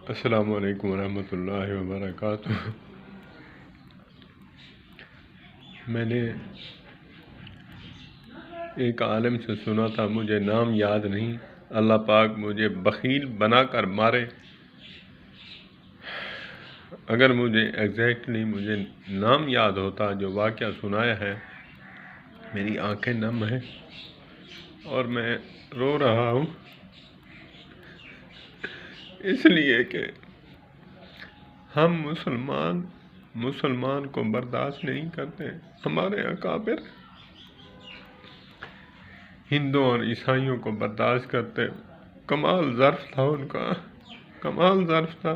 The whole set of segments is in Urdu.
السلام علیکم ورحمۃ اللہ وبرکاتہ۔ میں نے ایک عالم سے سنا تھا، مجھے نام یاد نہیں، اللہ پاک مجھے بخیل بنا کر مارے۔ اگر مجھے ایگزیکٹلی نام یاد ہوتا جو واقعہ سنایا ہے، میری آنکھیں نم ہیں اور میں رو رہا ہوں، اس لیے کہ ہم مسلمان کو برداشت نہیں کرتے۔ ہمارے اکابر ہندوؤں اور عیسائیوں کو برداشت کرتے۔ کمال ظرف تھا ان کا، کمال ظرف تھا۔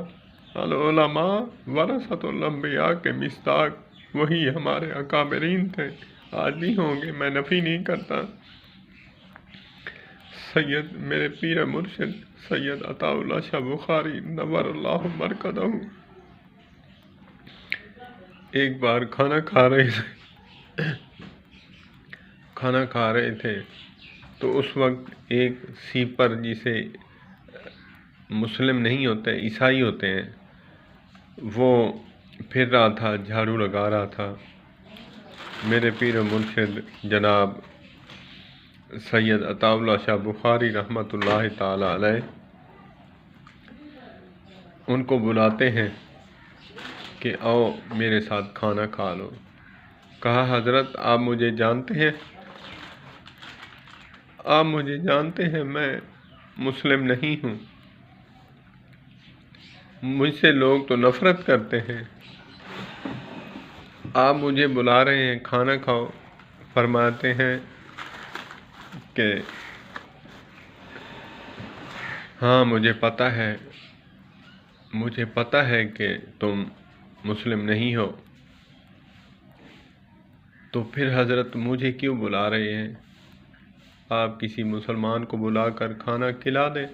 العلماء ورثۃ الانبیاء کے مصداق وہی ہمارے اکابرین تھے، آج بھی ہوں گے، میں نفی نہیں کرتا۔ سید میرے پیر مرشد سید عطا اللہ شاہ بخاری نور اللہ مرکزہ ایک بار کھانا کھا رہے تھے تو اس وقت ایک سیپر جسے مسلم نہیں ہوتے عیسائی ہوتے ہیں، وہ پھر رہا تھا، جھاڑو لگا رہا تھا۔ میرے پیر مرشد جناب سید عطا اللہ شاہ بخاری رحمۃ اللہ تعالی علیہ ان کو بلاتے ہیں کہ آؤ میرے ساتھ کھانا کھا لو۔ کہا حضرت آپ مجھے جانتے ہیں؟ آپ مجھے جانتے ہیں، میں مسلم نہیں ہوں، مجھ سے لوگ تو نفرت کرتے ہیں، آپ مجھے بلا رہے ہیں کھانا کھاؤ۔ فرماتے ہیں کہ ہاں مجھے پتہ ہے کہ تم مسلم نہیں ہو، تو پھر حضرت مجھے کیوں بلا رہے ہیں؟ آپ کسی مسلمان کو بلا کر کھانا کھلا دیں،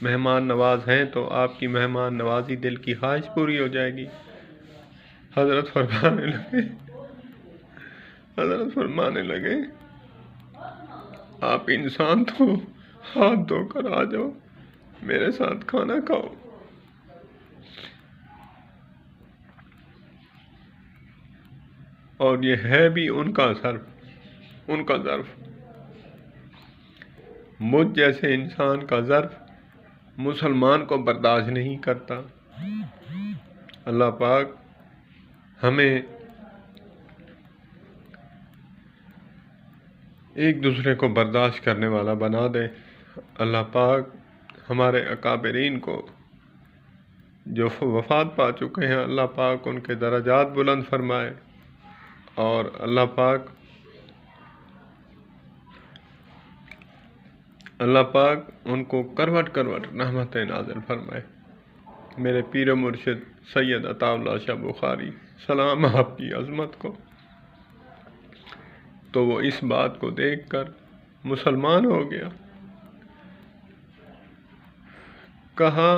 مہمان نواز ہیں تو آپ کی مہمان نوازی دل کی خواہش پوری ہو جائے گی۔ حضرت فرمانے لگے آپ انسان تو ہاتھ دھو کر آ جاؤ، میرے ساتھ کھانا کھاؤ۔ اور یہ ہے بھی ان کا ظرف، مجھ جیسے انسان کا ظرف مسلمان کو برداشت نہیں کرتا۔ اللہ پاک ہمیں ایک دوسرے کو برداشت کرنے والا بنا دے۔ اللہ پاک ہمارے اکابرین کو جو وفات پا چکے ہیں، اللہ پاک ان کے درجات بلند فرمائے، اور اللہ پاک ان کو کروٹ رحمتیں نازل فرمائے۔ میرے پیر مرشد سید عطا اللہ شاہ بخاری سلام آپ کی عظمت کو، تو وہ اس بات کو دیکھ کر مسلمان ہو گیا۔ کہا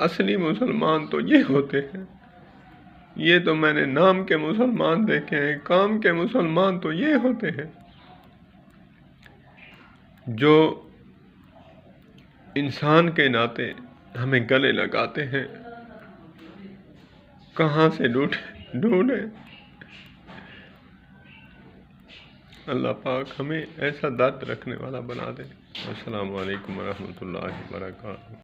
اصلی مسلمان تو یہ ہوتے ہیں، یہ تو میں نے نام کے مسلمان دیکھے ہیں، کام کے مسلمان تو یہ ہوتے ہیں جو انسان کے ناطے ہمیں گلے لگاتے ہیں۔ کہاں سے ڈھونڈے؟ اللہ پاک ہمیں ایسا درد رکھنے والا بنا دے۔ السلام علیکم ورحمۃ اللہ وبرکاتہ۔